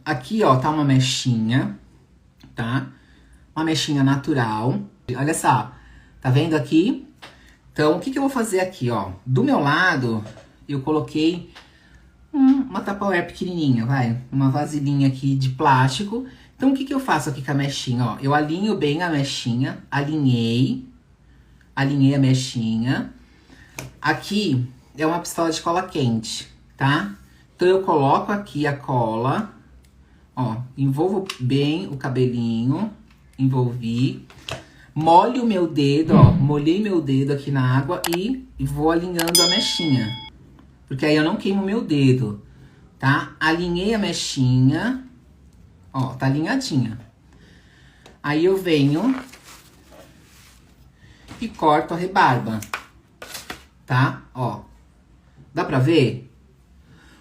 aqui, ó, tá uma mechinha, tá? Uma mechinha natural. Olha só, tá vendo aqui? Então, o que que eu vou fazer aqui, ó? Do meu lado, eu coloquei uma Tupperware pequenininha, vai. Uma vasilhinha aqui de plástico. Então, o que que eu faço aqui com a mechinha, ó? Eu alinho bem a mechinha, alinhei a mechinha. Aqui é uma pistola de cola quente, tá? Então, eu coloco aqui a cola, ó, envolvo bem o cabelinho, envolvi. Molho o meu dedo, ó, molhei meu dedo aqui na água e vou alinhando a mechinha. Porque aí eu não queimo meu dedo, tá? Alinhei a mechinha, ó, tá alinhadinha. Aí eu venho e corto a rebarba, tá? Ó, dá pra ver?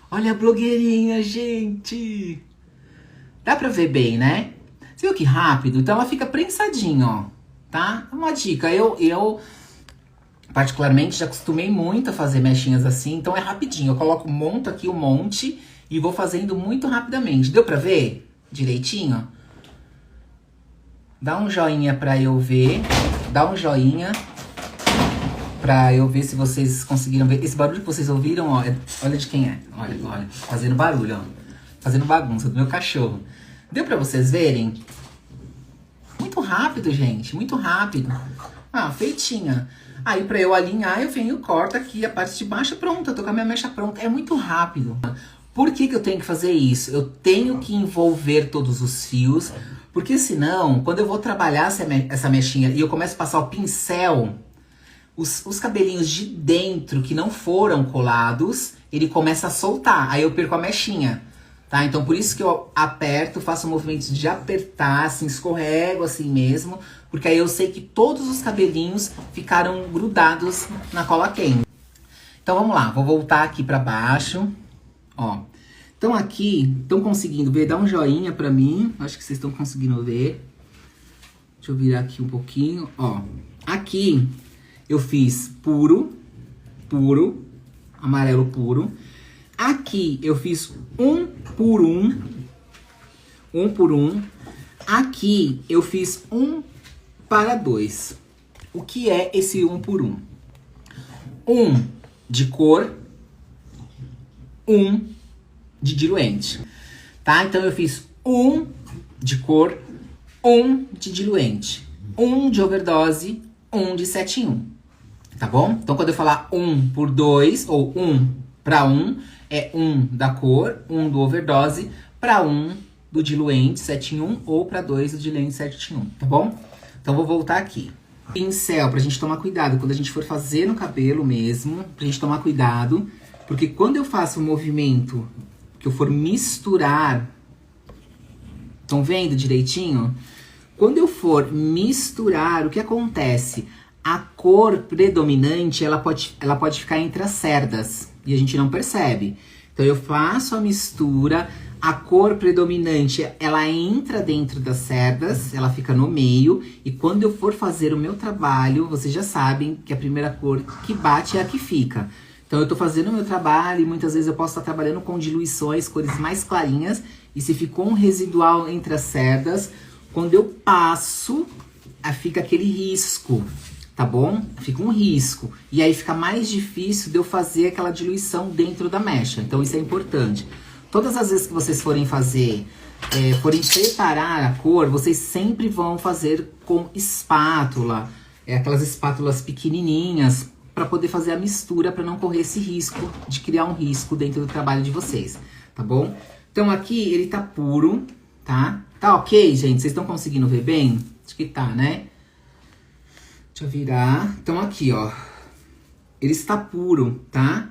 Olha a blogueirinha, gente! Dá pra ver bem, né? Você viu que rápido? Então ela fica prensadinha, ó, tá? Uma dica, eu particularmente já acostumei muito a fazer mechinhas assim, então é rapidinho. Eu coloco, monto aqui um monte e vou fazendo muito rapidamente. Deu pra ver direitinho? Dá um joinha pra eu ver. Dá um joinha pra eu ver se vocês conseguiram ver. Esse barulho que vocês ouviram, ó, olha de quem é. Olha, olha, fazendo barulho, ó. Fazendo bagunça do meu cachorro. Deu pra vocês verem? Muito rápido, gente, muito rápido. Ah, feitinha. Aí pra eu alinhar, eu venho e corto aqui a parte de baixo, pronto, eu tô com a minha mecha pronta. É muito rápido. Por que que eu tenho que fazer isso? Eu tenho que envolver todos os fios, porque senão, quando eu vou trabalhar essa mechinha e eu começo a passar o pincel, os cabelinhos de dentro que não foram colados, ele começa a soltar, aí eu perco a mechinha. Tá? Então, por isso que eu aperto, faço movimentos de apertar, assim, escorrego assim mesmo. Porque aí eu sei que todos os cabelinhos ficaram grudados na cola quente. Então, vamos lá. Vou voltar aqui pra baixo. Ó. Então, aqui, estão conseguindo ver? Dá um joinha pra mim. Acho que vocês estão conseguindo ver. Deixa eu virar aqui um pouquinho. Ó. Aqui, eu fiz puro, amarelo puro. Aqui eu fiz um por um. Aqui eu fiz 1 para 2. O que é esse 1 por 1? 1 de cor, 1 de diluente. Tá? Então eu fiz 1 de cor, 1 de diluente. 1 de overdose, 1 de 7 em 1. Tá bom? Então quando eu falar 1 por 2 ou 1 para 1, é 1 da cor, 1 do overdose, para 1 do diluente 7 em 1 ou para 2 do diluente 7 em 1, tá bom? Então vou voltar aqui. Pincel, pra gente tomar cuidado, quando a gente for fazer no cabelo mesmo, pra gente tomar cuidado, porque quando eu faço o movimento, que eu for misturar, estão vendo direitinho? Quando eu for misturar, o que acontece? A cor predominante, ela pode ficar entre as cerdas. E a gente não percebe. Então eu faço a mistura, a cor predominante, ela entra dentro das cerdas, ela fica no meio. E quando eu for fazer o meu trabalho, vocês já sabem que a primeira cor que bate é a que fica. Então eu tô fazendo o meu trabalho e muitas vezes eu posso estar trabalhando com diluições, cores mais clarinhas. E se ficou um residual entre as cerdas, quando eu passo, fica aquele risco. Tá bom? Fica um risco. E aí fica mais difícil de eu fazer aquela diluição dentro da mecha. Então isso é importante. Todas as vezes que vocês forem fazer, forem preparar a cor, vocês sempre vão fazer com espátula. Aquelas espátulas pequenininhas, para poder fazer a mistura, para não correr esse risco de criar um risco dentro do trabalho de vocês. Tá bom? Então aqui ele tá puro, tá? Tá ok, gente? Vocês estão conseguindo ver bem? Acho que tá, né? Deixa eu virar. Então, aqui, ó. Ele está puro, tá?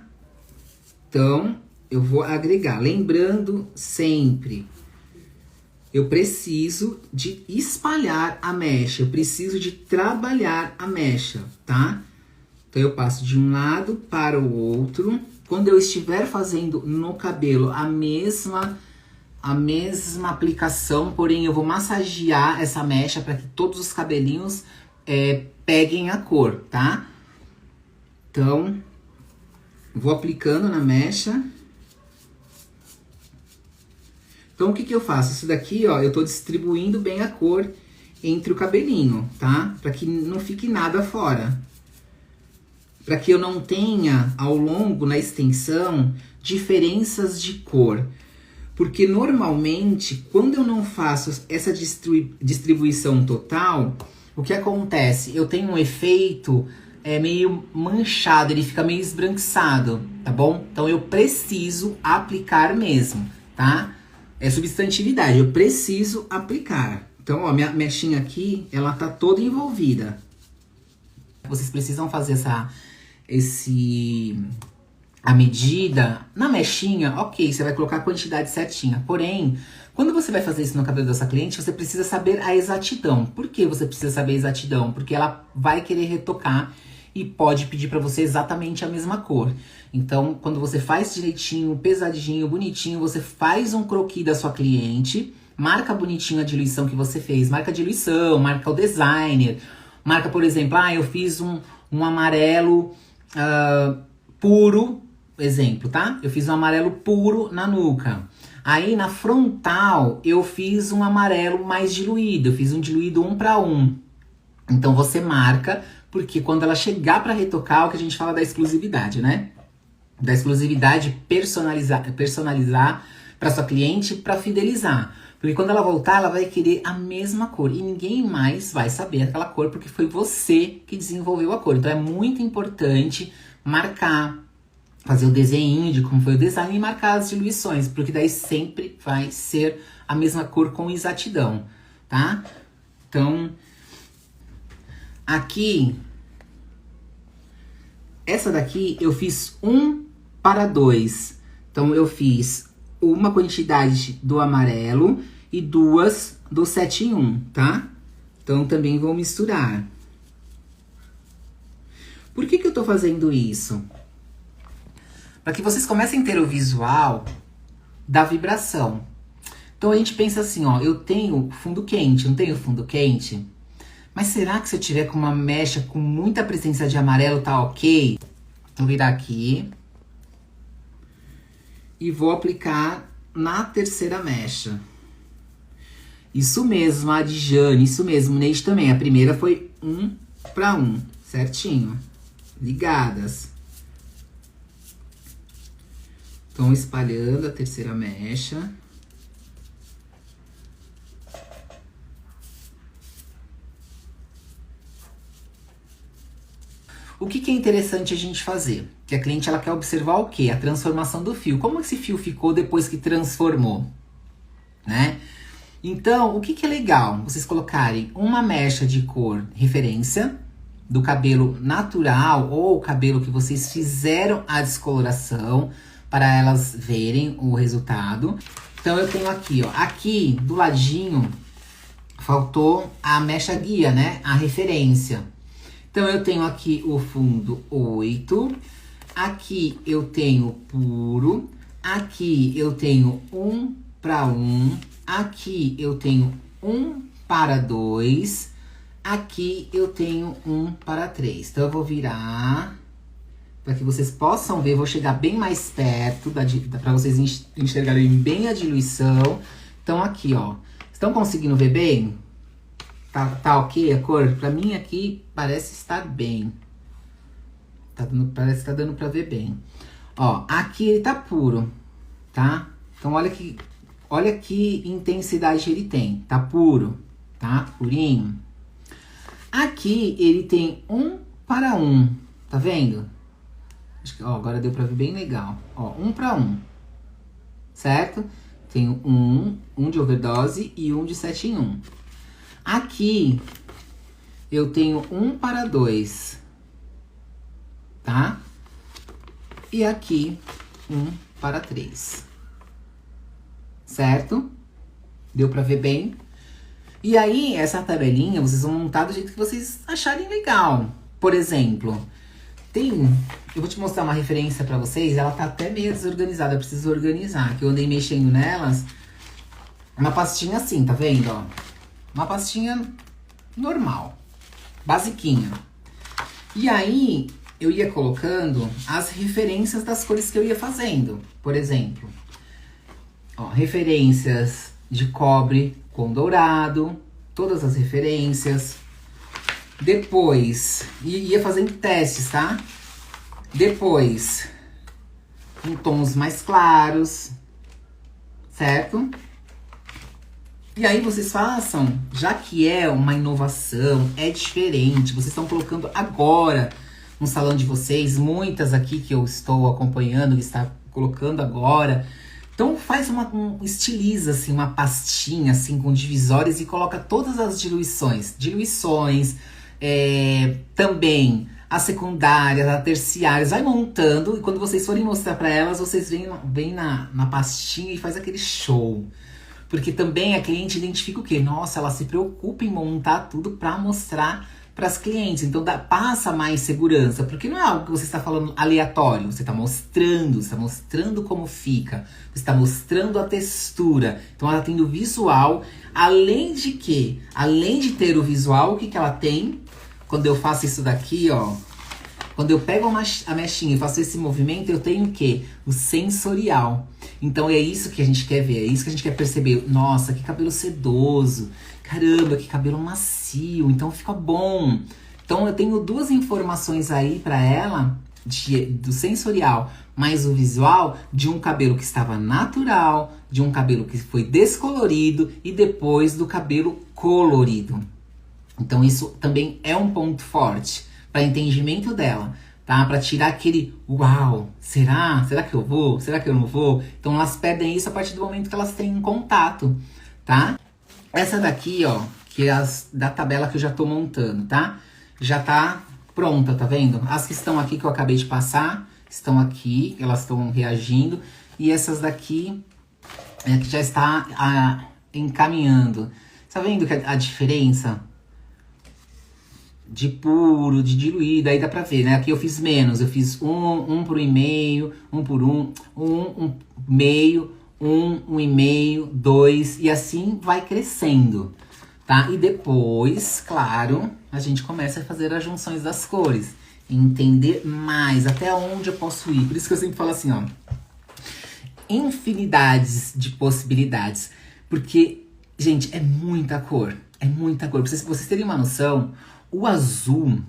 Então, eu vou agregar. Lembrando sempre, eu preciso de espalhar a mecha. Eu preciso de trabalhar a mecha, tá? Então, eu passo de um lado para o outro. Quando eu estiver fazendo no cabelo a mesma aplicação, porém, eu vou massagear essa mecha para que todos os cabelinhos peguem a cor, tá? Então, vou aplicando na mecha. Então, o que que eu faço? Isso daqui, ó, eu tô distribuindo bem a cor entre o cabelinho, tá? Pra que não fique nada fora. Pra que eu não tenha, ao longo, na extensão, diferenças de cor. Porque, normalmente, quando eu não faço essa distribuição total, o que acontece? Eu tenho um efeito meio manchado, ele fica meio esbranquiçado, tá bom? Então, eu preciso aplicar mesmo, tá? É substantividade, eu preciso aplicar. Então, ó, minha mechinha aqui, ela tá toda envolvida. Vocês precisam fazer a medida na mechinha, ok, você vai colocar a quantidade certinha. Porém, quando você vai fazer isso no cabelo da sua cliente, você precisa saber a exatidão. Por que você precisa saber a exatidão? Porque ela vai querer retocar e pode pedir pra você exatamente a mesma cor. Então, quando você faz direitinho, pesadinho, bonitinho, você faz um croquis da sua cliente, marca bonitinho a diluição que você fez, marca a diluição, marca o designer, marca, por exemplo, eu fiz um amarelo puro, exemplo, tá? Eu fiz um amarelo puro na nuca. Aí, na frontal, eu fiz um amarelo mais diluído, eu fiz um diluído 1 para 1. Então, você marca, porque quando ela chegar para retocar, é o que a gente fala da exclusividade, né? Da exclusividade, personalizar para sua cliente, para fidelizar. Porque quando ela voltar, ela vai querer a mesma cor. E ninguém mais vai saber aquela cor, porque foi você que desenvolveu a cor. Então, é muito importante marcar, fazer o desenho de como foi o design e marcar as diluições. Porque daí sempre vai ser a mesma cor com exatidão, tá? Então, aqui, essa daqui eu fiz 1 para 2. Então, eu fiz uma quantidade do amarelo e 2 do 7 em 1, tá? Então, também vou misturar. Por que que eu tô fazendo isso? Para que vocês comecem a ter o visual da vibração. Então, a gente pensa assim, ó, eu tenho fundo quente, não tenho fundo quente? Mas será que se eu tiver com uma mecha com muita presença de amarelo, tá ok? Vou virar aqui. E vou aplicar na terceira mecha. Isso mesmo, a de Jane, isso mesmo, Neide também. A primeira foi 1 para 1, certinho. Ligadas. Então, espalhando a terceira mecha. O que é interessante a gente fazer? Que a cliente ela quer observar o quê? A transformação do fio. Como esse fio ficou depois que transformou, né? Então, o que é legal? Vocês colocarem uma mecha de cor referência do cabelo natural ou o cabelo que vocês fizeram a descoloração para elas verem o resultado. Então, eu tenho aqui, ó. Aqui, do ladinho, faltou a mecha guia, né? A referência. Então, eu tenho aqui o fundo 8. Aqui eu tenho puro. Aqui eu tenho 1 para 1. Aqui eu tenho 1 para 2. Aqui eu tenho 1 para 3. Então, eu vou virar para que vocês possam ver. Vou chegar bem mais perto para vocês enxergarem bem a diluição. Então, aqui, ó. Estão conseguindo ver bem? Tá ok a cor? Pra mim aqui parece estar bem. Parece que tá dando pra ver bem. Ó, aqui ele tá puro, tá? Então olha que intensidade ele tem. Tá puro, tá? Purinho. Aqui ele tem 1 para 1, tá vendo? Acho que, ó, agora deu pra ver bem legal. Ó, 1 para 1, certo? Tenho um de overdose e 1 de 7 em 1. Aqui, eu tenho 1 para 2, tá? E aqui, 1 para 3, certo? Deu pra ver bem? E aí, essa tabelinha, vocês vão montar do jeito que vocês acharem legal. Por exemplo, eu vou te mostrar uma referência pra vocês, ela tá até meio desorganizada, eu preciso organizar, que eu andei mexendo nelas. Uma pastinha assim, tá vendo, ó? Uma pastinha normal, basiquinha. E aí, eu ia colocando as referências das cores que eu ia fazendo. Por exemplo, Ó, referências de cobre com dourado, todas as referências. Depois, ia fazendo testes, tá? Depois, em tons mais claros, certo? E aí vocês façam, já que é uma inovação, é diferente, vocês estão colocando agora no salão de vocês, muitas aqui que eu estou acompanhando, que está colocando agora. Então faz estiliza assim, uma pastinha assim com divisórias e coloca todas as diluições. Também as secundárias, as terciárias, vai montando e quando vocês forem mostrar para elas, vocês vêm na pastinha e faz aquele show. Porque também a cliente identifica o quê? Nossa, ela se preocupa em montar tudo para mostrar para as clientes. Então passa mais segurança, porque não é algo que você está falando aleatório. Você está mostrando como fica. Você está mostrando a textura. Então ela tem o visual. Além de ter o visual, o que ela tem? Quando eu faço isso daqui, ó. Quando eu pego a mechinha e faço esse movimento, eu tenho o quê? O sensorial. Então é isso que a gente quer ver, é isso que a gente quer perceber. Nossa, que cabelo sedoso. Caramba, que cabelo macio. Então fica bom. Então eu tenho duas informações aí pra ela, do sensorial mais o visual, de um cabelo que estava natural, de um cabelo que foi descolorido e depois do cabelo colorido. Então isso também é um ponto forte para entendimento dela, tá? Para tirar aquele uau, será? Será que eu vou? Será que eu não vou? Então elas perdem isso a partir do momento que elas têm um contato, tá? Essa daqui, ó, que é da tabela que eu já tô montando, tá? Já tá pronta, tá vendo? As que estão aqui que eu acabei de passar, estão aqui, elas estão reagindo. E essas daqui, que já está encaminhando. Tá vendo que a diferença de puro, de diluído, aí dá pra ver, né? Aqui eu fiz menos, eu fiz um por 1,5, um por meio, um e meio, 2, e assim vai crescendo, tá? E depois, claro, a gente começa a fazer as junções das cores, entender mais até onde eu posso ir. Por isso que eu sempre falo assim, ó, infinidades de possibilidades, porque, gente, é muita cor, é muita cor. Pra vocês terem uma noção, o azul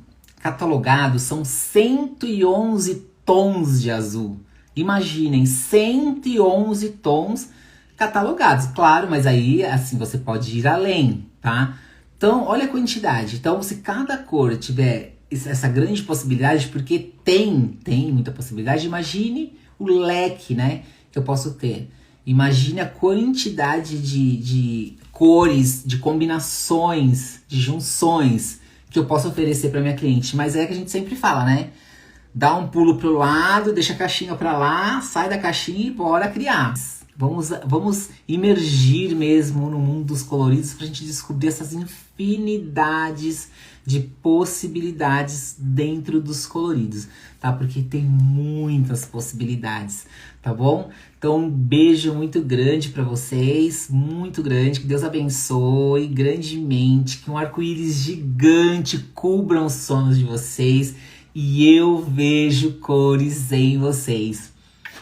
catalogado são 111 tons de azul. Imaginem, 111 tons catalogados. Claro, mas aí, assim, você pode ir além, tá? Então, olha a quantidade. Então, se cada cor tiver essa grande possibilidade, porque tem muita possibilidade, imagine o leque, né, que eu posso ter. Imagine a quantidade de cores, de combinações, de junções que eu posso oferecer para minha cliente. Mas é que a gente sempre fala, né? Dá um pulo pro lado, deixa a caixinha para lá, sai da caixinha e bora criar. Vamos imergir mesmo no mundo dos coloridos pra gente descobrir essas infinidades de possibilidades dentro dos coloridos, tá? Porque tem muitas possibilidades, tá bom? Então um beijo muito grande pra vocês, muito grande, que Deus abençoe grandemente, que um arco-íris gigante cubra os sonhos de vocês e eu vejo cores em vocês.